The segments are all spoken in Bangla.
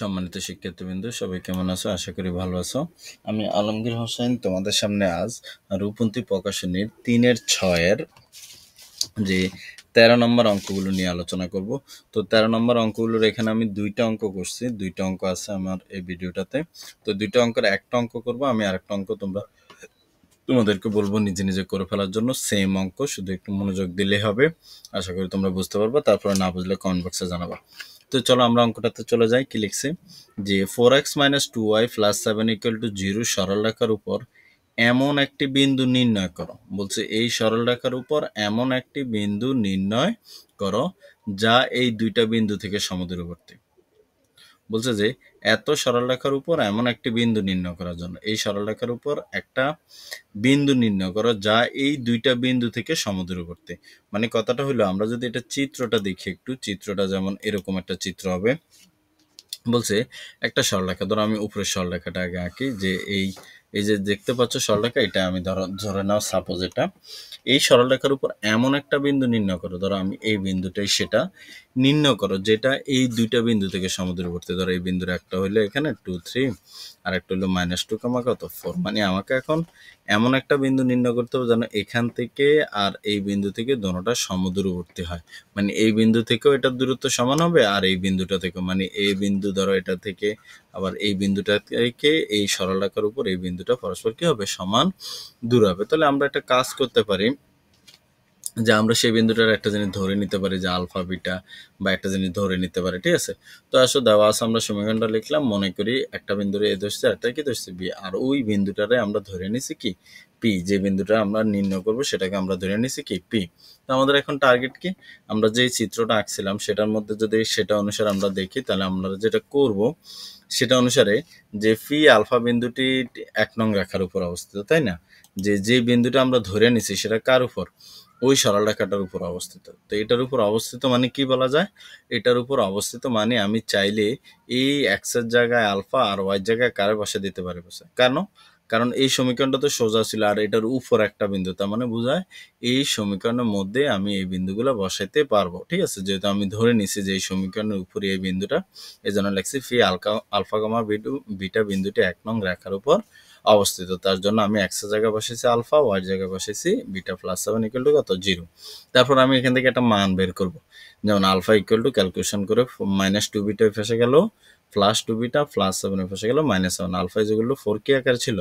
সম্মানিত শিক্ষার্থীবৃন্দ, সবাই কেমন আছো? আশা করি ভালো আছো। আমি আলমগীর হোসেন তোমাদের সামনে আজ রূপন্তী প্রকাশনীর 3-6 যে 13 নম্বর অঙ্কগুলো নিয়ে আলোচনা করব। তো 13 নম্বর অঙ্কগুলোর এখানে আমি 2টা অঙ্ক করছি, 2টা অঙ্ক আছে আমার এই ভিডিওটাতে। তো 2টা অঙ্কের একটা অঙ্ক করব আমি, আরেকটা অঙ্ক তোমাদেরকে বলবো নিজে নিজে করে ফেলার জন্য। সেম অঙ্ক, শুধু একটু মনোযোগ দিলে হবে। আশা করি তোমরা বুঝতে পারবে, তারপরে না বুঝলে কমেন্ট বক্সে জানাবা। তো চলো আমরা অঙ্কটাতে চলে যাই। কি লিখছে যে 4x - 2y + 7 = 0 সরল রেখার উপর এমন একটি বিন্দু নির্ণয় করো। বলছে এই সরল রেখার উপর এমন একটি বিন্দু নির্ণয় করো যা এই দুইটা বিন্দু থেকে সমদূরবর্তী। বলছে যে এত সরলরেখার উপর এমন একটি বিন্দু নির্ণয় করার জন্য এই সরলরেখার উপর একটা বিন্দু নির্ণয় করো যা এই দুইটা বিন্দু থেকে সমদূরবর্তী। মানে কথাটা হলো, আমরা যদি এটা চিত্রটা দেখি একটু, চিত্রটা যেমন এরকম একটা চিত্র হবে। বলছে একটা সরলরেখা, ধরো আমি উপরের সরলরেখাটা আগে আঁকি, যে এই যে দেখতে পাচ্ছ সরলরেখা, এটা আমি ধরে নাও সাপোজ এটা। এই সরলরেখার উপর এমন একটা বিন্দু নির্ণয় করো, ধরো আমি এই বিন্দুটাই সেটা নির্ণয় করো যেটা এই দুইটা বিন্দু থেকে সমদূরবর্তী। ধরো এই বিন্দুর একটা হইলো এখানে 2, 3, আর একটা হলো -2, কত 4। মানে আমাকে এখন এমন একটা বিন্দু নির্ণয় করতে হবে যেন এখান থেকে আর এই বিন্দু থেকে দোনোটা সমদূরবর্তী হয়। মানে এই বিন্দু থেকেও এটার দূরত্ব সমান হবে, আর এই বিন্দুটা থেকেও, মানে এই বিন্দু ধরো এটা থেকে আবার এই বিন্দুটা থেকে এই সরলরেখার উপর এই বিন্দুটা পরস্পর কি হবে, সমান দূর হবে। তাহলে আমরা একটা কাজ করতে পারি, যে আমরা সেই বিন্দুটার একটা জিনিস ধরে নিতে পারি, যে আলফা বিটা, বা একটা জিনিস ধরে নিতে পারি। ঠিক আছে, তো আসো দেওয়া আছে, আমরা সমীকরণটা লিখলাম। মনে করি একটা বিন্দুরে এ ধরছে, একটা কি ধরছে বি, আর ওই বিন্দুটারে আমরা ধরে নিছি কি পি। যে বিন্দুটা আমরা নির্ণয় করব সেটাকে আমরা ধরে নিছি কি পি। তো আমাদের এখন টার্গেট কি, আমরা যে চিত্রটা আঁকছিলাম সেটার মধ্যে যদি সেটা অনুসারে আমরা দেখি, তাহলে আমরা যেটা করব সেটা অনুসারে, যে ফি আলফা বিন্দুটি 1 নং রেখার উপর অবস্থিত, তাই না? যে বিন্দুটা আমরা ধরে নিছি সেটা কার উপর, ওই সরলরেখাটার উপর অবস্থিত। তো এটার উপর অবস্থিত মানে কি বলা যায়, এটার উপর অবস্থিত মানে আমি চাইলে এই এক্স এর জায়গায় আলফা আর ওয়াই এর জায়গায় কারে বসে দিতে পারি। কারণ এই সমীকরণটা তো সোজা ছিল, আর এটার উপর একটা বিন্দু, তার মানে বোঝায় এই সমীকরণের মধ্যে আমি এই বিন্দুগুলো বসাইতে পারবো। ঠিক আছে, যেহেতু আমি ধরে নিছি যে এই সমীকরণের উপরে এই বিন্দুটা, এই জন্য লিখছি ফি আলফা গামা বিটা বিন্দুটি 1 নং রেখার উপর অবস্থিত। তার জন্য আমি এক্স এর জায়গায় বসেছি আলফা, ওয়াই এর জায়গায় বসেছি বিটা, + 7 = কত 0। তারপর আমি এখান থেকে একটা মান বের করব, যেমন আলফা = ক্যালকুলেশন করে -2 বিটা ফেসে গেল, +2 বিটা, +7 ফেসে গেল -7। আলফা যেগুলো 4 কি আকার ছিল,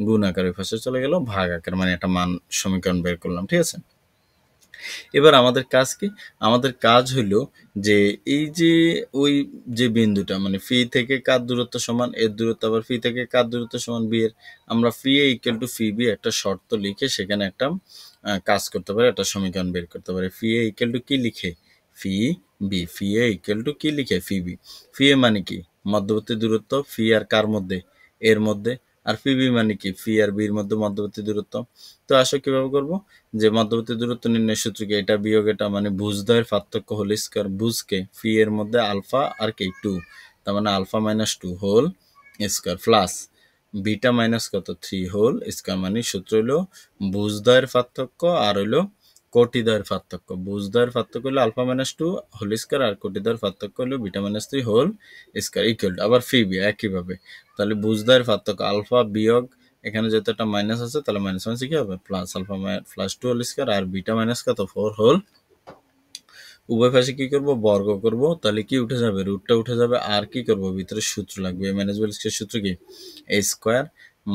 গুণ আকারে ফেসে চলে গেল ভাগ আকার, মানে একটা মান সমীকরণ বের করলাম। ঠিক আছে, এবার আমাদের কাজ কি, আমাদের কাজ হলো যে এই যে ওই যে বিন্দুটা, মানে ফি থেকে কার দূরত্ব সমান এর দূরত্ব, আবার ফি থেকে কার দূরত্ব সমান বি এর, আমরা ফি এ = ফি বি একটা শর্ত লিখে সেখানে একটা কাজ করতে পারি, একটা সমীকরণ বের করতে পারি। ফি এ = কি লিখে, ফি বি। ফি এ = কি লিখে, ফি বি। ফি এ মানে কি, মধ্যবর্তী দূরত্ব ফি আর কার মধ্যে, এর মধ্যে। আর ফি বি মানে কি, ফি আর বির মধ্যে মধ্যবর্তী দূরত্ব। তো আসো কিভাবে করব, যে মধ্যবর্তী দূরত্ব নির্ণয়ের সূত্র কি, এটা বিয়োগ এটা, মানে ভুজদ্বয়ের পার্থক্য হোল স্কয়ার। ভুজকে ফি এর মধ্যে আলফা আর কি 2, তার মানে alpha - 2 whole square, plus beta কত 3 হোল স্কয়ার। মানে সূত্র হলো ভুজদ্বয়ের পার্থক্য আর হলো কোটিদ্বয়ের পার্থক্য। ভুজদ্বয়ের পার্থক্য হলো আলফা - 2 হোল স্কয়ার, আর কোটিদ্বয়ের পার্থক্য হলো beta - 3 whole square equal to আবার ফি বি একইভাবে। তাহলে ভুজদ্বয়ের পার্থক্য আলফা বিয়োগ, এখানে যেহেতু একটা মাইনাস আছে তাহলে মাইনাস মাইনাস কি হবে, প্লাস আলফা +2 হোল স্কয়ার, আর বিটা কত 4 হোল। উভয় পাশে কি করব, বর্গ করব, তাহলে কি উঠে যাবে, রুটটা উঠে যাবে। আর কি করব, ভিতরে সূত্র লাগবে, ম্যানেজেবল স্কয়ার সূত্র কি, a square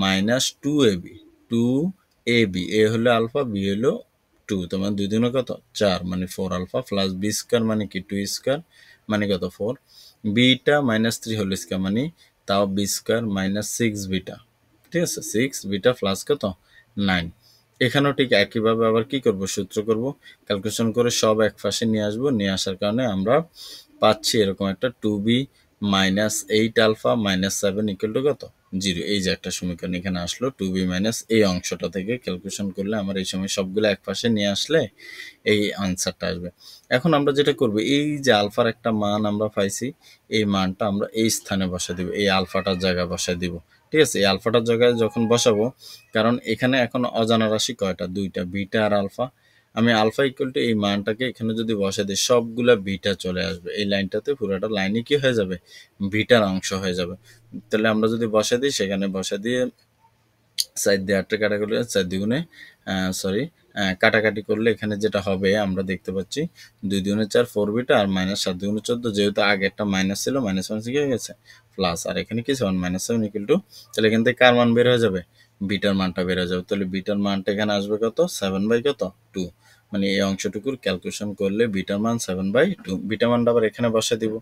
-2ab, 2ab, a হলো আলফা, b হলো 2, তোমার 2 দুগুণে কত 4, মানে 4 আলফা, প্লাস b স্কয়ার মানে কি 2 স্কয়ার, মানে কত 4, বিটা -3 হোল স্কয়ার, মানে তাও b স্কয়ার -6 বিটা। ঠিক আছে, 6 বিটা প্লাস কত 9। এখানেও ঠিক একইভাবে আবার কি করব, সূত্র করব, ক্যালকুলেশন করে সব এক পাশে নিয়ে আসবো। নিয়ে আসার কারণে আমরা পাচ্ছি এরকম একটা 2b - 8 আলফা -7 = কত 0। এই যে একটা সমীকরণ এখানে আসলো 2b - এই অংশটা থেকে ক্যালকুলেশন করলে আমার এই সময় সবগুলো এক পাশে নিয়ে আসলে এই আনসারটা আসবে। এখন আমরা যেটা করব, এই যে আলফার একটা মান আমরা পাইছি, এই মানটা আমরা এই স্থানে বসাই দিব, এই আলফাটার জায়গায় বসাই দিব। ঠিক আছে, এই আলফাটার জায়গায় যখন বসাবো, কারণ এখানে এখন অজানা রাশি কয়টা, 2টা, বিটা আর আলফা। আমি আলফা ইকুয়াল টু এই মানটাকে এখানে যদি বসাই দিই সবগুলা বিটা চলে আসবে, এই লাইনটাতে পুরোটা লাইনই কি হয়ে যাবে, বিটার অংশ হয়ে যাবে। তাহলে আমরা যদি বসাই দিই, সেখানে বসা দিয়ে সাইড দিয়ে 8 কাটাকুটি 4 দ্বিগুণে কাটাকাটি করলে এখানে যেটা হবে আমরা দেখতে পাচ্ছি 2 দুগুণে 4 4 বিটা আর মাইনাস 7 দুগুণে 14, যেহেতু আগে একটা মাইনাস ছিল মাইনাস মাইনাস কি হয়ে গেছে প্লাস, আর এখানে কি 7 মাইনাস 7 ইকুয়াল টু, তাহলে এখান থেকে কার মান বের হয়ে যাবে, বিটার মানটা বের হয়ে যাবে। তাহলে বিটার মানটা এখানে আসবে কত, 7/2, মানে এই অংশটুকুর ক্যালকুলেশন করলে বিটার মান 7/2। বিটা মানটা আবার এখানে বসে দিব,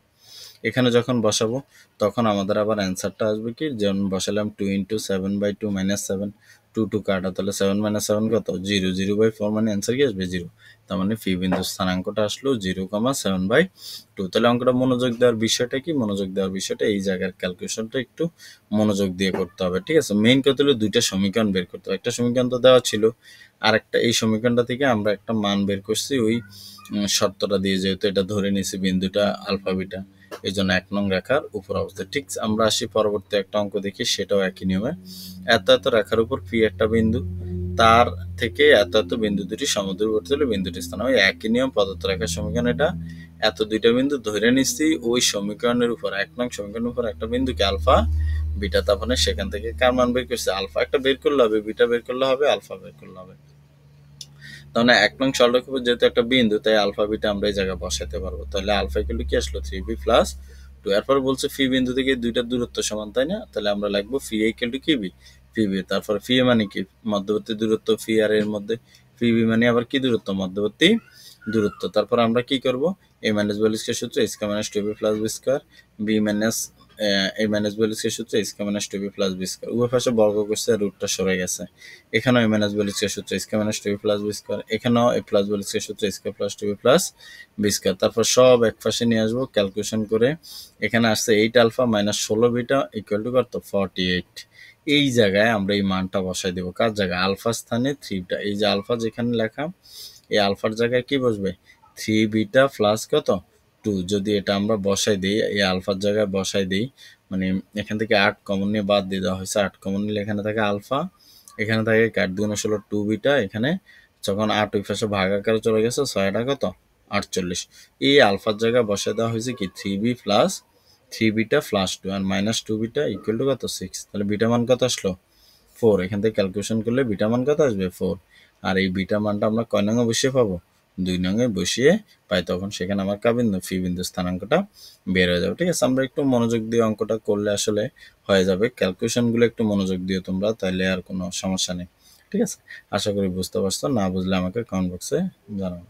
এখানে যখন বসাবো তখন আমাদের আবার অ্যান্সারটা আসবে কি, যেমন বসালাম 2 × 7/2 - 7, 2 2 কাটা, তাহলে 7 - 7 কত, 0, 0/4 মানে অ্যান্সার কি আসবে 0। তার মানে ফি বিন্দুর স্থানাঙ্কটা আসলো 0,7/2। তাহলে অঙ্কটা মনোযোগ দেওয়ার বিষয়টা কি, মনোযোগ দেওয়ার বিষয়টা এই জায়গার ক্যালকুলেশনটা একটু মনোযোগ দিয়ে করতে হবে, ঠিক আছে। মেইন কথা হলো দুইটা সমীকরণ বের করতে হবে, একটা সমীকরণ তো দেওয়া ছিল, আর একটা এই সমীকরণটা থেকে আমরা একটা মান বের করছি ওই শর্তটা দিয়ে, যেহেতু এটা ধরে নিয়েছি বিন্দুটা আলফা বিটা, এই জন্য 1 নং রেখার উপর অবস্থা। ঠিক আমরা আসি পরবর্তী একটা অঙ্ক দেখি, সেটাও একই নিয়মে। এত এত রেখার উপর পি একটা বিন্দু, তার থেকে এত এত বিন্দু দুটি সমদূরবর্তী হলে বিন্দুটি স্থান, ওই একই নিয়ম পদার্থ রেখার সমীকরণ। এটা এত দুইটা বিন্দু ধরে নিচ্ছি ওই সমীকরণের উপর, 1 নং সমীকরণের উপর একটা বিন্দুকে আলফা বিটা, তারপরে সেখান থেকে কার মান বের করছে, আলফা একটা বের করলে হবে, বিটা বের করলে হবে, আলফা বের করলে হবে। তাহলে 1 নং সরলরেখার উপর যেহেতু একটা বিন্দু, তাই আলফা বিটা আমরা এই জায়গায় বসাতে পারবো। তাহলে আলফা ইকুয়াল টু কি আসলো, 3b + 2। এরপর বলছে ফি বিন্দু থেকে দুইটার দূরত্ব সমান, তাই না? তাহলে আমরা লিখবো ফি ইকুয়াল টু কি, বি, ফি বি। তারপর ফি মানে কি, মধ্যবর্তী দূরত্ব, ফি আর এর মধ্যে ফি বি মানে আবার কি দূরত্ব, মধ্যবর্তী দূরত্ব। তারপর আমরা কি করব, a - b স্কয়ার সূত্র a² - 2b + b square, b - a - b square সূত্র a² - 2b + b স্কয়ার। উভয় পাশে বর্গ করছে, রুটটা সরে গেছে। এখানেও a - b স্কয়ার সূত্র a² - 2b + b স্কয়ার, এখানেও a + b স্কয়ার সূত্র a² + 2b + b স্কয়ার। তারপর সব এক পাশে নিয়ে আসবো ক্যালকুলেশন করে, এখানে আসছে 8 আলফা - 16 বিটা ইকুয়াল টু কত, 48। এই জায়গায় আমরা এই মানটা বসাই দেবো, কার জায়গায়, আলফা স্থানে 3 বিটা। এই যে আলফা যেখানে লেখা, এই আলফার জায়গায় কি বসবে, 3 বিটা প্লাস কত, 2। যদি এটা আমরা বসাই দিই, এই আলফার জায়গায় বসাই দিই, মানে এখান থেকে 8 কমন নিয়ে বাদ দিয়ে দেওয়া হয়েছে, 8 কমন নিলে এখানে থাকে আলফা, এখানে থাকে 8 দুগুণে 16 2 বিটা, এখানে যখন 8 ওই পাশে ভাগ আকারে চলে গেছে, 6টা কত, 48। এই আলফার জায়গায় বসাই দেওয়া হয়েছে কি 3b প্লাস 3 বিটা প্লাস 2 আর মাইনাস 2 বিটা ইকুয়াল টু কত, 6। তাহলে বিটা মান কত আসলো, 4। এখান থেকে ক্যালকুলেশন করলে বিটা মান কত আসবে, 4। আর এই বিটা মানটা আমরা কয় নঙে বসিয়ে পাবো, 2 নঙে বসিয়ে পাই, তখন সেখানে আমার কা বিন্দু, ফি বিন্দু স্থানাঙ্কটা বের হয়ে যাবে, ঠিক আছে। আমরা একটু মনোযোগ দিয়ে অঙ্কটা করলে আসলে হয়ে যাবে, ক্যালকুলেশনগুলো একটু মনোযোগ দিও তোমরা, তাইলে আর কোনো সমস্যা নেই, ঠিক আছে। আশা করি বুঝতে পারছো, না বুঝলে আমাকে কমেন্ট বক্সে জানাও।